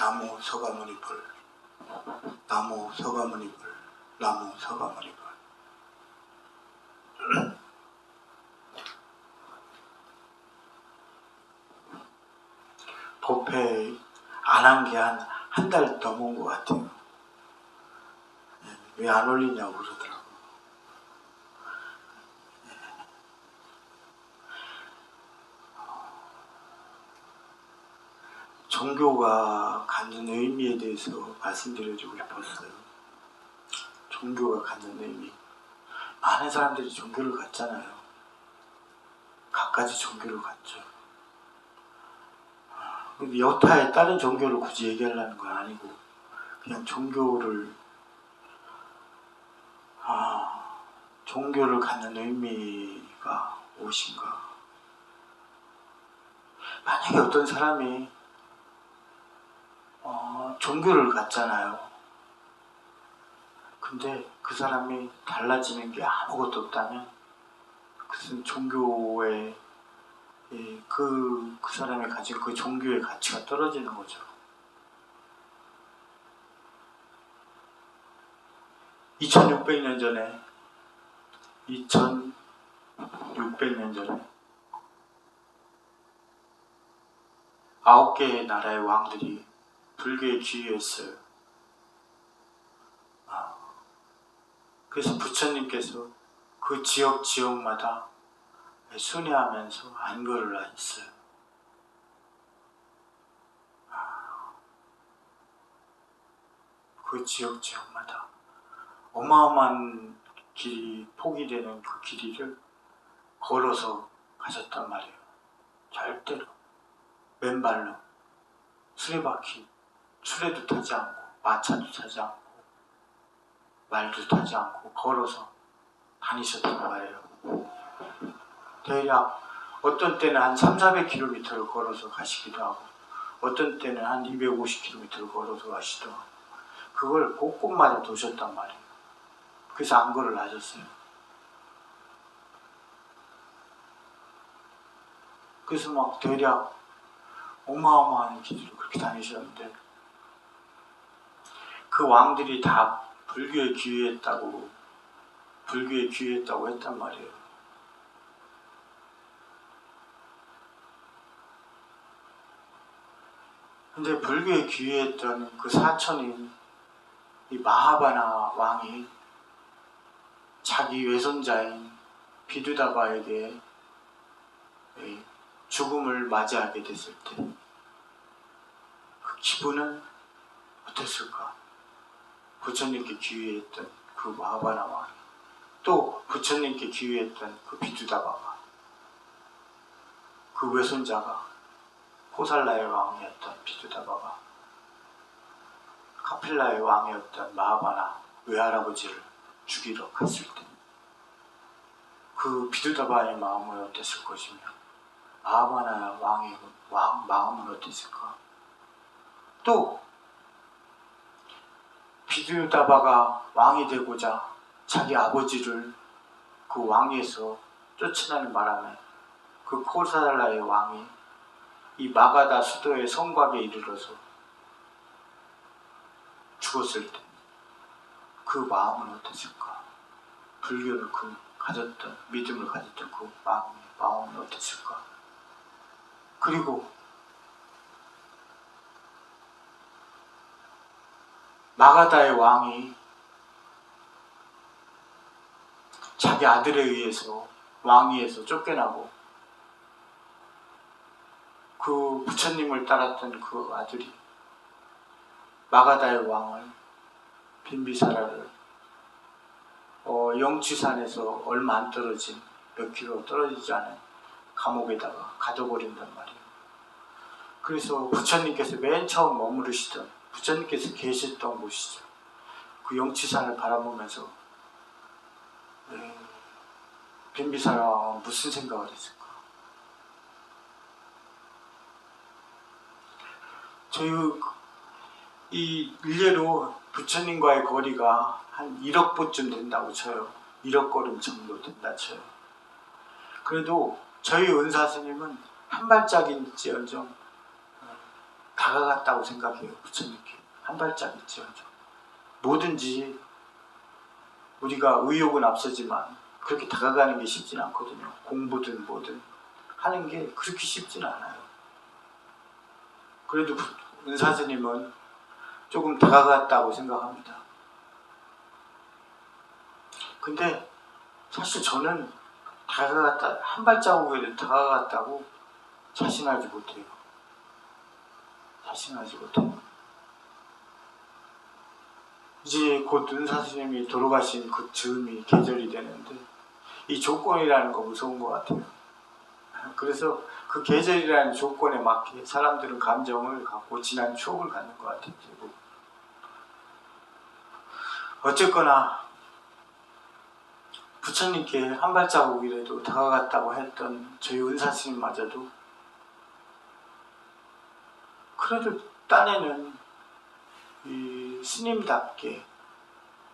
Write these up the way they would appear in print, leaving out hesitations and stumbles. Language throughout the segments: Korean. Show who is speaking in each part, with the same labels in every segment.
Speaker 1: 나무 서가모니 불, 나무 서가모니 불, 나무 서가모니 불. 법회 안 한 게 한 달 넘은 것 같아요. 왜 안 올리냐고 그러더라고요. 종교가 갖는 의미에 대해서 말씀드려주고 싶었어요. 종교가 갖는 의미. 많은 사람들이 종교를 갖잖아요. 갖가지 종교를 갖죠. 여타의 다른 종교를 굳이 얘기하려는 건 아니고 그냥 종교를 갖는 의미가 무엇인가. 만약에 어떤 사람이 종교를 갖잖아요. 근데 그 사람이 달라지는 게 아무것도 없다면 그것은 종교의 그 사람이 가진 그 종교의 가치가 떨어지는 거죠. 2600년 전에 9개의 나라의 왕들이 불교에 귀의했어요. 그래서 부처님께서 그 지역마다 순회하면서 안거를 하셨어요. 그 지역마다 어마어마한 길이 폭이 되는 그 길이를 걸어서 가셨단 말이에요. 절대로 맨발로 수레바퀴 수레도 타지 않고 마차도 타지 않고 말도 타지 않고 걸어서 다니셨단 말이에요. 대략 어떤 때는 한 300-400km를 걸어서 가시기도 하고 어떤 때는 한 250km를 걸어서 가시기도 하고 그걸 곳곳마다 도셨단 말이에요. 그래서 안거를 하셨어요. 그래서 막 대략 어마어마한 길을 그렇게 다니셨는데 그 왕들이 다 불교에 귀의했다고 했단 말이에요. 근데 불교에 귀의했던 그 사천인 이 마하바나 왕이 자기 외손자인 비두다바에게 죽음을 맞이하게 됐을 때 그 기분은 어땠을까? 부처님께 귀의했던 그 마하바나 왕이 또 부처님께 귀의했던 그 비두다바가 그 외손자가 호살라의 왕이었던 비두다바가 카필라의 왕이었던 마하바나 외할아버지를 죽이러 갔을 때 그 비두다바의 마음은 어땠을 것이며 마하바나 왕의 마음은 어땠을까? 또 비두다바가 왕이 되고자 자기 아버지를 그 왕위에서 쫓아내는 바람에 그 호살라의 왕이 이 마가다 수도의 성곽에 이르러서 죽었을 때 그 마음은 어땠을까? 불교를 가졌던 믿음을 가졌던 그 마음은 어땠을까? 그리고 마가다의 왕이 자기 아들에 의해서 왕위에서 쫓겨나고 그 부처님을 따랐던 그 아들이 마가다의 왕을 빈비사라를 영취산에서 얼마 안 떨어진 몇 킬로 떨어지지 않은 감옥에다가 가둬버린단 말이에요. 그래서 부처님께서 맨 처음 머무르시던 부처님께서 계셨던 곳이죠. 그 영취산을 바라보면서 빈비사라 왕은 무슨 생각을 했을까? 저희 이 일례로 부처님과의 거리가 한 1억 보쯤 된다고 쳐요. 1억 걸음 정도 된다 쳐요. 그래도 저희 은사스님은 한 발짝일지언정 다가갔다고 생각해요. 부처님께 한 발짝 있죠. 뭐든지 우리가 의욕은 앞서지만 그렇게 다가가는 게 쉽진 않거든요. 공부든 뭐든 하는 게 그렇게 쉽진 않아요. 그래도 은사스님은 조금 다가갔다고 생각합니다. 근데 사실 저는 다가갔다, 한 발자국에도 다가갔다고 자신하지 못해요. 자신하지 못해요. 이제 곧 은사스님이 돌아가신 그 즈음이 계절이 되는데 이 조건이라는 거 무서운 것 같아요. 그래서 그 계절이라는 조건에 맞게 사람들은 감정을 갖고 지난 추억을 갖는 것 같아요. 결국. 어쨌거나 부처님께 한 발자국이라도 다가갔다고 했던 저희 은사스님마저도 그래도 딴에는 이 스님답게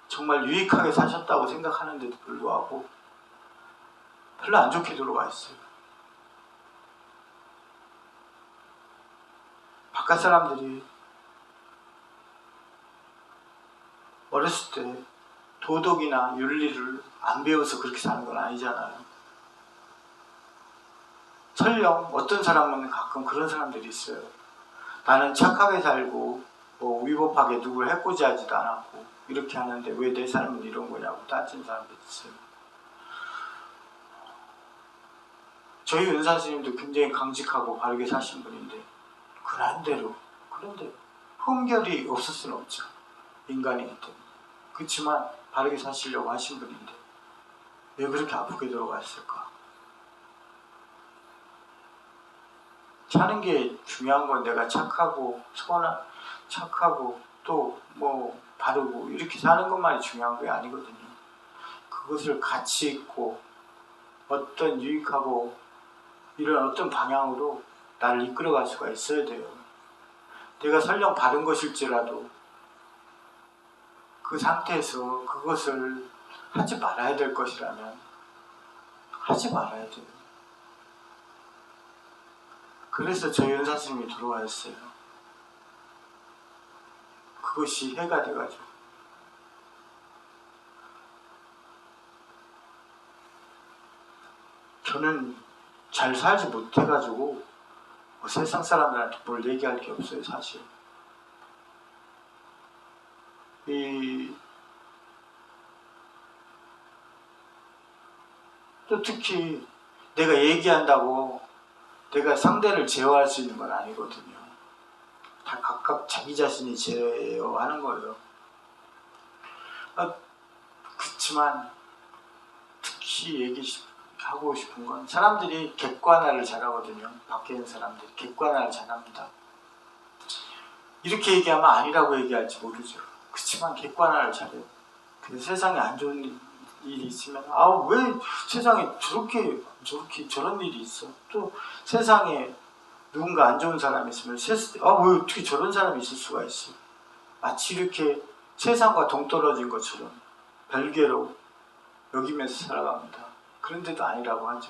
Speaker 1: 정말 유익하게 사셨다고 생각하는데도 불구하고 별로 안 좋게 돌아가 있어요. 바깥 사람들이 어렸을 때 도덕이나 윤리를 안 배워서 그렇게 사는 건 아니잖아요. 설령 어떤 사람은 가끔 그런 사람들이 있어요. 나는 착하게 살고 뭐 위법하게 누굴 해코지 하지도 않았고 이렇게 하는데 왜 내 삶은 이런 거냐고 따지는 사람들이 있어요. 저희 은사스님도 굉장히 강직하고 바르게 사신 분인데 그런대로 흠결이 없을 수는 없죠. 인간이기 때문에. 그렇지만 바르게 사시려고 하신 분인데 왜 그렇게 아프게 돌아갔을까? 사는 게 중요한 건 내가 착하고 착하고 또 뭐 바르고 이렇게 사는 것만이 중요한 게 아니거든요. 그것을 가치 있고 어떤 유익하고 이런 어떤 방향으로 나를 이끌어갈 수가 있어야 돼요. 내가 설령 바른 것일지라도 그 상태에서 그것을 하지 말아야 될 것이라면 하지 말아야 돼요. 그래서 저희 은사스님이 돌아가셨어요. 그것이 해가 돼가지고. 저는 잘 살지 못해가지고 뭐 세상 사람들한테 뭘 얘기할 게 없어요, 사실. 또 특히 내가 얘기한다고 내가 상대를 제어할 수 있는 건 아니거든요. 다 각각 자기 자신이 제어하는 거예요. 그렇지만 특히 얘기하고 싶은 건 사람들이 객관화를 잘하거든요. 밖에 있는 사람들이 객관화를 잘합니다. 이렇게 얘기하면 아니라고 얘기할지 모르죠. 그렇지만 객관화를 잘해요. 그래서 세상에 안 좋은 일이 있으면 왜 세상에 저런 일이 있어. 또 세상에 누군가 안 좋은 사람이 있으면 왜 어떻게 저런 사람이 있을 수가 있어. 마치 이렇게 세상과 동떨어진 것처럼 별개로 여기면서 살아갑니다. 그런데도 아니라고 하죠.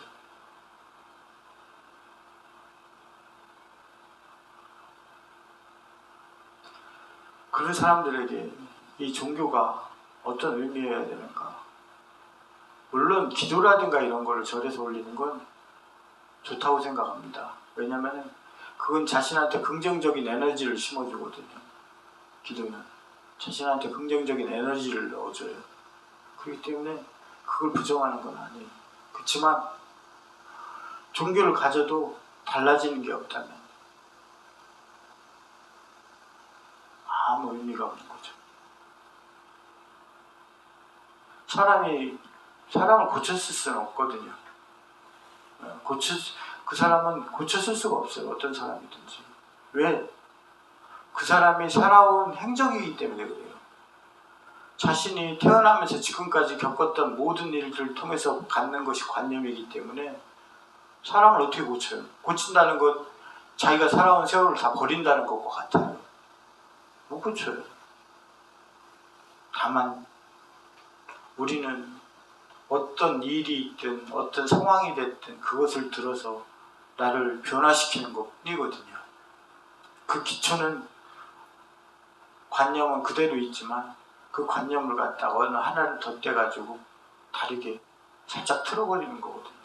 Speaker 1: 그런 사람들에게 이 종교가 어떤 의미여야 되는가. 물론 기도라든가 이런 거를 절에서 올리는 건 좋다고 생각합니다. 왜냐하면 그건 자신한테 긍정적인 에너지를 심어주거든요. 기도는 자신한테 긍정적인 에너지를 넣어줘요. 그렇기 때문에 그걸 부정하는 건 아니에요. 그렇지만 종교를 가져도 달라지는 게 없다면 아무 의미가 없는 거죠. 사람을 고쳤을 수는 없거든요. 그 사람은 고쳤을 수가 없어요. 어떤 사람이든지. 왜? 그 사람이 살아온 행적이기 때문에 그래요. 자신이 태어나면서 지금까지 겪었던 모든 일들을 통해서 갖는 것이 관념이기 때문에 사람을 어떻게 고쳐요? 고친다는 건 자기가 살아온 세월을 다 버린다는 것과 같아요. 못 고쳐요. 다만 우리는 어떤 일이 있든 어떤 상황이 됐든 그것을 들어서 나를 변화시키는 것 뿐이거든요. 그 기초는 관념은 그대로 있지만 그 관념을 갖다가 어느 하나를 덧대가지고 다르게 살짝 틀어버리는 거거든요.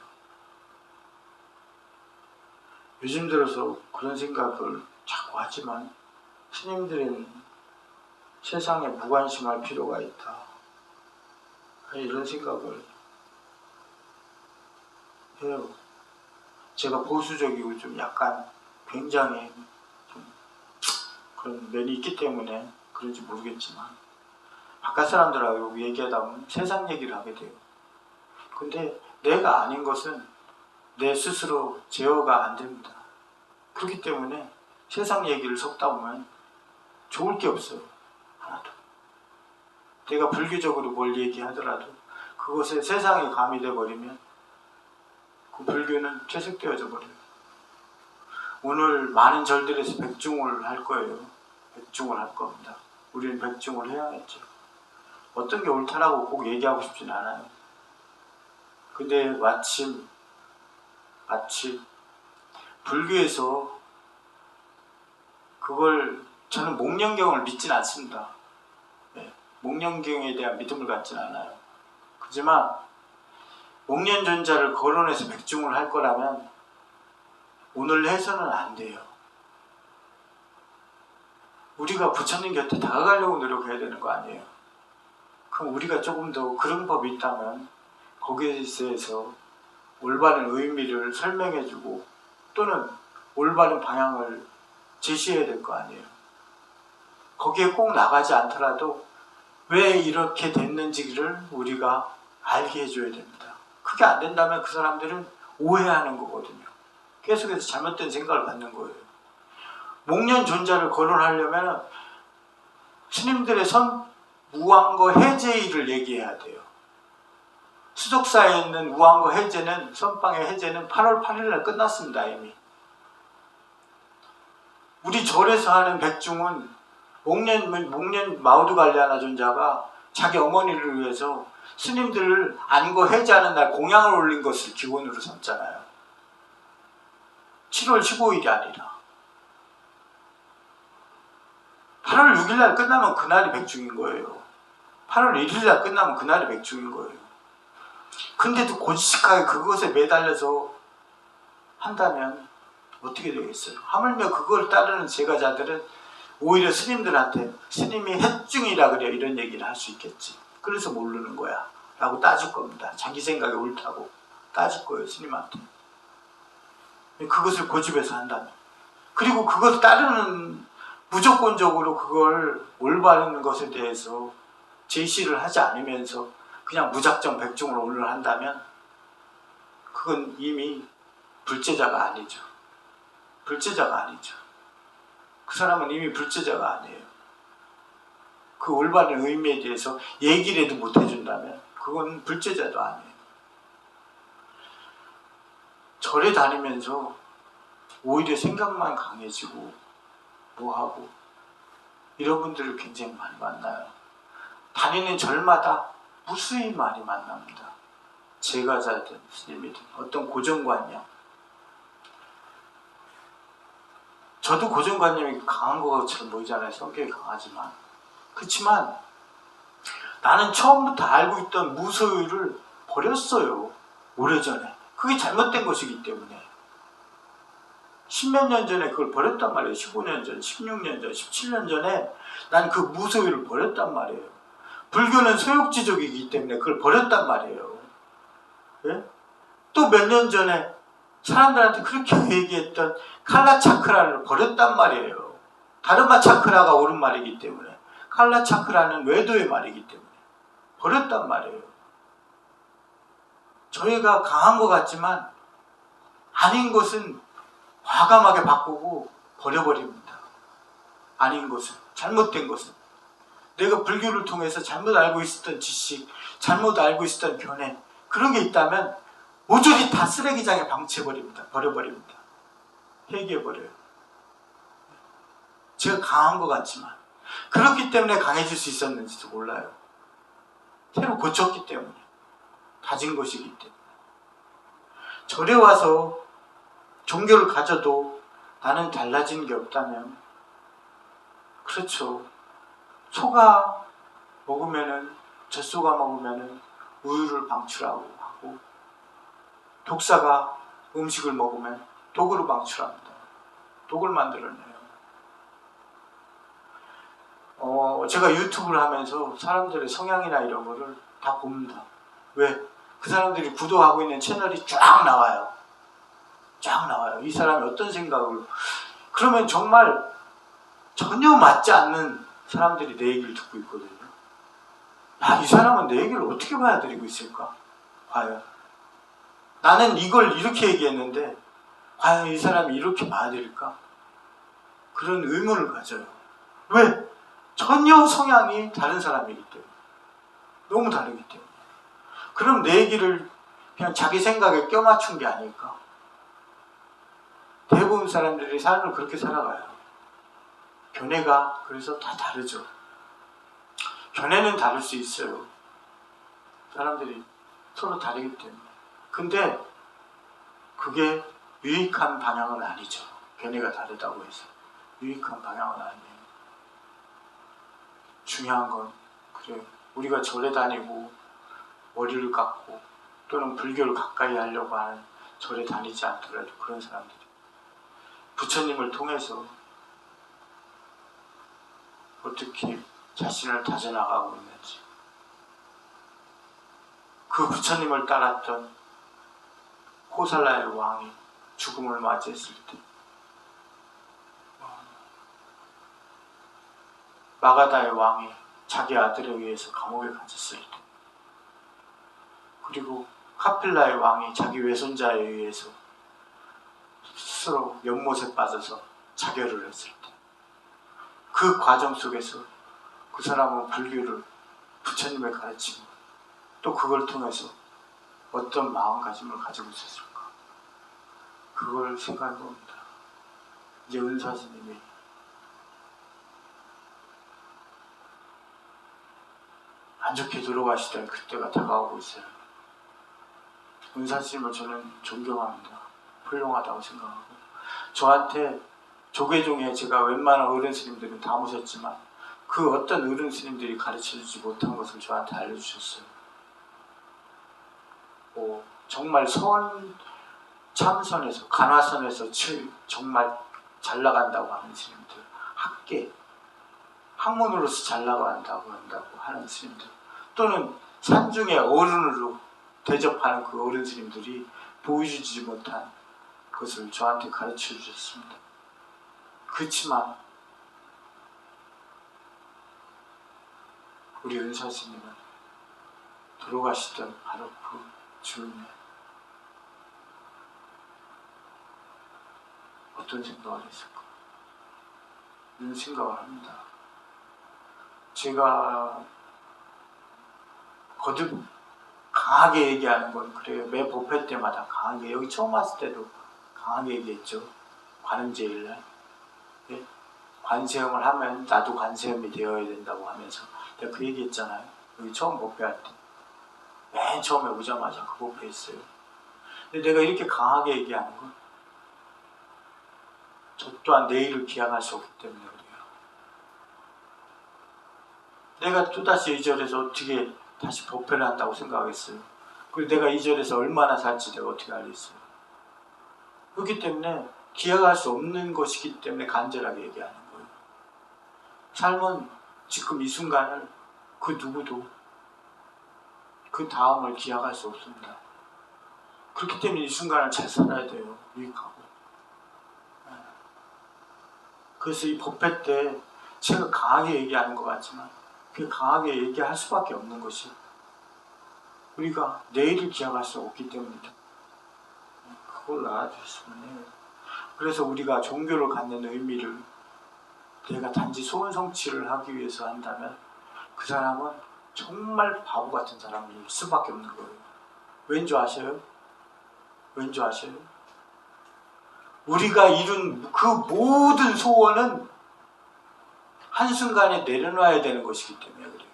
Speaker 1: 요즘 들어서 그런 생각을 자꾸 하지만 스님들은 세상에 무관심할 필요가 있다. 이런 생각을 해요. 제가 보수적이고 좀 약간 굉장히 좀 그런 면이 있기 때문에 그런지 모르겠지만 바깥 사람들하고 얘기하다 보면 세상 얘기를 하게 돼요. 근데 내가 아닌 것은 내 스스로 제어가 안 됩니다. 그렇기 때문에 세상 얘기를 섞다 보면 좋을 게 없어요. 하나도. 내가 불교적으로 뭘 얘기하더라도 그것에 세상이 가미돼 버리면 그 불교는 퇴색되어져 버려요. 오늘 많은 절들에서 백중을 할 거예요. 백중을 할 겁니다. 우리는 백중을 해야겠죠. 어떤 게 옳다라고 꼭 얘기하고 싶진 않아요. 근데 마침 불교에서 그걸 저는 목련경을 믿진 않습니다. 네, 목련경에 대한 믿음을 갖진 않아요. 하지만 목련존자를 거론해서 백중을 할 거라면 오늘 해서는 안 돼요. 우리가 부처님 곁에 다가가려고 노력해야 되는 거 아니에요. 그럼 우리가 조금 더 그런 법이 있다면 거기에 대해서 올바른 의미를 설명해주고 또는 올바른 방향을 제시해야 될 거 아니에요. 거기에 꼭 나가지 않더라도 왜 이렇게 됐는지를 우리가 알게 해줘야 됩니다. 그게 안 된다면 그 사람들은 오해하는 거거든요. 계속해서 잘못된 생각을 갖는 거예요. 목련존자를 거론하려면 스님들의 우왕거 해제일을 얘기해야 돼요. 수족사에 있는 우왕거 해제는, 선방의 해제는 8월 8일날 끝났습니다. 이미. 우리 절에서 하는 백중은 목련 마우두갈리아나 존자가 자기 어머니를 위해서 스님들을 안거 해제하는 날 공양을 올린 것을 기원으로 삼잖아요. 7월 15일이 아니라 8월 6일날 끝나면 그날이 백중인 거예요. 8월 1일날 끝나면 그날이 백중인 거예요. 근데도 고지식하게 그것에 매달려서 한다면 어떻게 되겠어요? 하물며 그걸 따르는 제가자들은 오히려 스님들한테 스님이 핵중이라 그래 이런 얘기를 할 수 있겠지. 그래서 모르는 거야 라고 따질 겁니다. 자기 생각이 옳다고 따질 거예요. 스님한테. 그것을 고집해서 한다면. 그리고 그걸 따르는 무조건적으로 그걸 올바른 것에 대해서 제시를 하지 않으면서 그냥 무작정 백중을 오늘 한다면 그건 이미 불제자가 아니죠. 불제자가 아니죠. 그 사람은 이미 불제자가 아니에요. 그 올바른 의미에 대해서 얘기라도 못 해준다면 그건 불제자도 아니에요. 절에 다니면서 오히려 생각만 강해지고 뭐하고 이런 분들을 굉장히 많이 만나요. 다니는 절마다 무수히 많이 만납니다. 제가자든 스님이든 어떤 고정관념. 저도 고정관념이 강한 것처럼 보이잖아요. 성격이 강하지만. 그렇지만 나는 처음부터 알고 있던 무소유를 버렸어요. 오래전에. 그게 잘못된 것이기 때문에. 10몇 년 전에 그걸 버렸단 말이에요. 15년 전, 16년 전, 17년 전에 난 그 무소유를 버렸단 말이에요. 불교는 소욕지족이기 때문에 그걸 버렸단 말이에요. 예? 또 몇 년 전에 사람들한테 그렇게 얘기했던 칼라 차크라를 버렸단 말이에요. 다른마 차크라가 옳은 말이기 때문에. 칼라 차크라는 외도의 말이기 때문에. 버렸단 말이에요. 저희가 강한 것 같지만 아닌 것은 과감하게 바꾸고 버려버립니다. 아닌 것은, 잘못된 것은. 내가 불교를 통해서 잘못 알고 있었던 지식, 잘못 알고 있었던 견해, 그런 게 있다면 모조리 다 쓰레기장에 방치해버립니다. 버려버립니다. 폐기해버려요. 제가 강한 것 같지만 그렇기 때문에 강해질 수 있었는지도 몰라요. 새로 고쳤기 때문에, 다진 것이기 때문에. 절에 와서 종교를 가져도 나는 달라지는 게 없다면 그렇죠. 소가 먹으면은, 젖소가 먹으면은 우유를 방출하고 하고, 독사가 음식을 먹으면 독으로 방출합니다. 독을 만들어내요. 제가 유튜브를 하면서 사람들의 성향이나 이런 거를 다 봅니다. 왜? 그 사람들이 구독하고 있는 채널이 쫙 나와요. 쫙 나와요. 이 사람이 어떤 생각을. 그러면 정말 전혀 맞지 않는 사람들이 내 얘기를 듣고 있거든요. 이 사람은 내 얘기를 어떻게 받아들이고 있을까? 과연. 나는 이걸 이렇게 얘기했는데 과연 이 사람이 이렇게 받아들일까? 그런 의문을 가져요. 왜? 전혀 성향이 다른 사람이기 때문에. 너무 다르기 때문에. 그럼 내 얘기를 그냥 자기 생각에 껴맞춘 게 아닐까? 대부분 사람들이 삶을 그렇게 살아가요. 견해가 그래서 다 다르죠. 견해는 다를 수 있어요. 사람들이 서로 다르기 때문에. 근데 그게 유익한 방향은 아니죠. 견해가 다르다고 해서 유익한 방향은 아니에요. 중요한 건 그래요. 우리가 절에 다니고 머리를 깎고 또는 불교를 가까이 하려고 하는 절에 다니지 않더라도 그런 사람들이 부처님을 통해서 어떻게 자신을 다져나가고 있는지, 그 부처님을 따랐던 호살라의 왕이 죽음을 맞이했을 때, 마가다의 왕이 자기 아들에 의해서 감옥에 갇혔을 때, 그리고 카필라의 왕이 자기 외손자에 의해서 스스로 연못에 빠져서 자결을 했을 때, 그 과정 속에서 그 사람은 불교를, 부처님의 가르침을, 또 그걸 통해서 어떤 마음가짐을 가지고 있었을까? 그걸 생각해 봅니다. 이제 은사 스님이 안 좋게 돌아가시던 그때가 다가오고 있어요. 은사 스님을 저는 존경합니다. 훌륭하다고 생각하고, 저한테 조계종에 제가 웬만한 어른 스님들은 다 모셨지만 그 어떤 어른 스님들이 가르쳐주지 못한 것을 저한테 알려주셨어요. 정말 참선에서, 간화선에서 정말 잘 나간다고 하는 스님들, 학문으로서 잘 나간다고 하는 스님들, 또는 산중의 어른으로 대접하는 그 어른 스님들이 보여주지 못한 것을 저한테 가르쳐 주셨습니다. 그렇지만 우리 은사 스님은 돌아가시던 바로 그 즈음에 어떤 생각을 했을까? 이런 생각을 합니다. 제가 거듭 강하게 얘기하는 건 그래요. 매 법회 때마다 강하게, 여기 처음 왔을 때도 강하게 얘기했죠. 관음제일날 관세음을 하면 나도 관세음이 되어야 된다고 하면서 내가 그 얘기 했잖아요. 여기 처음 법회할 때 맨 처음에 오자마자 그 법회 했어요. 근데 내가 이렇게 강하게 얘기하는 건 저 또한 내일을 기약할 수 없기 때문에 그래요. 내가 또다시 이 절에서 어떻게 다시 법회를 한다고 생각하겠어요. 그리고 내가 이 절에서 얼마나 살지 내가 어떻게 알겠어요. 그렇기 때문에 기약할 수 없는 것이기 때문에 간절하게 얘기하는 거예요. 삶은 지금 이 순간을 그 누구도 그 다음을 기약할 수 없습니다. 그렇기 때문에 이 순간을 잘 살아야 돼요. 유익하고. 그래서 이 법회 때 제가 강하게 얘기하는 것 같지만 그 강하게 얘기할 수밖에 없는 것이 우리가 내일을 기약할 수 없기 때문이다. 그걸 알아주셨으면 해요. 그래서 우리가 종교를 갖는 의미를 내가 단지 소원 성취를 하기 위해서 한다면 그 사람은 정말 바보 같은 사람일 수밖에 없는 거예요. 왠지 아셔요? 왠지 아셔요? 우리가 이룬 그 모든 소원은 한순간에 내려놔야 되는 것이기 때문에 그래요.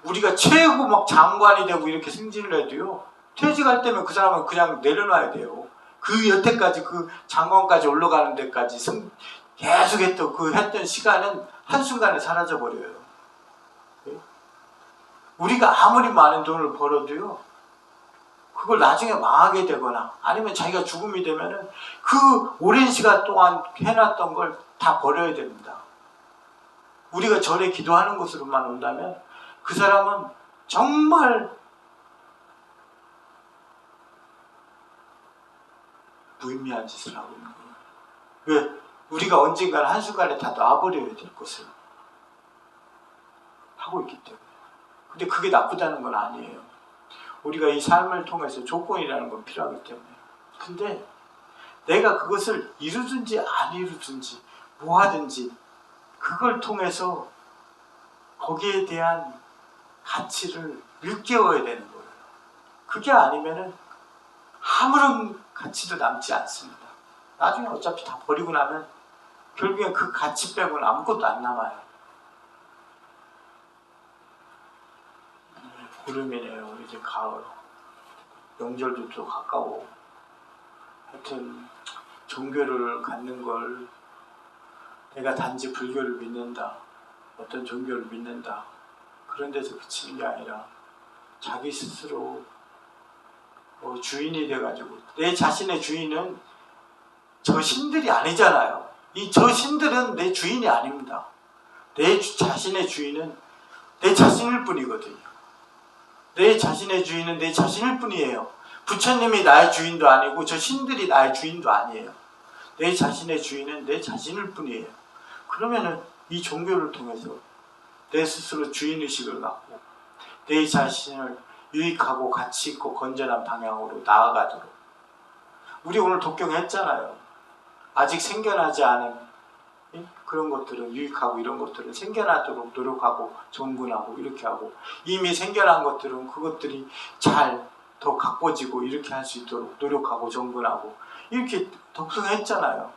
Speaker 1: 우리가 최고 막 장관이 되고 이렇게 승진을 해도요, 퇴직할 때면 그 사람은 그냥 내려놔야 돼요. 그 여태까지 그 장관까지 올라가는 데까지 계속 했던 시간은 한순간에 사라져버려요. 우리가 아무리 많은 돈을 벌어도요, 그걸 나중에 망하게 되거나 아니면 자기가 죽음이 되면은 그 오랜 시간 동안 해놨던 걸 다 버려야 됩니다. 우리가 절에 기도하는 곳으로만 온다면 그 사람은 정말 무의미한 짓을 하고 있는 거예요. 왜? 우리가 언젠가는 한순간에 다 놔버려야 될 것을 하고 있기 때문에. 근데 그게 나쁘다는 건 아니에요. 우리가 이 삶을 통해서 조건이라는 건 필요하기 때문에. 근데 내가 그것을 이루든지 안 이루든지 뭐 하든지 그걸 통해서 거기에 대한 가치를 일깨워야 되는 거예요. 그게 아니면은 아무런 가치도 남지 않습니다. 나중에 어차피 다 버리고 나면 결국엔 그 가치 빼고는 아무것도 안 남아요. 구름이네요. 이제 가을. 명절도 또 가까워. 하여튼 종교를 갖는 걸 내가 단지 불교를 믿는다, 어떤 종교를 믿는다, 그런 데서 그치는 게 아니라 자기 스스로 주인이 돼가지고, 내 자신의 주인은 저 신들이 아니잖아요. 이 저 신들은 내 주인이 아닙니다. 내 자신의 주인은 내 자신일 뿐이거든요. 내 자신의 주인은 내 자신일 뿐이에요. 부처님이 나의 주인도 아니고 저 신들이 나의 주인도 아니에요. 내 자신의 주인은 내 자신일 뿐이에요. 그러면은 이 종교를 통해서 내 스스로 주인의식을 갖고 내 자신을 유익하고 가치 있고 건전한 방향으로 나아가도록. 우리 오늘 독경했잖아요. 아직 생겨나지 않은 그런 것들은 유익하고 이런 것들은 생겨나도록 노력하고 정분하고 이렇게 하고, 이미 생겨난 것들은 그것들이 잘 더 가꿔지고 이렇게 할 수 있도록 노력하고 정분하고 이렇게 독성했잖아요.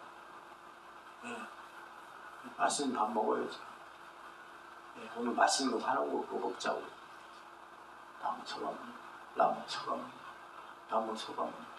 Speaker 1: 맛있는 밥 먹어야죠. 오늘 맛있는 거 사는 거 먹자고. 나무 소감입니다. 나무 소감입니다. 나무 소감입니다.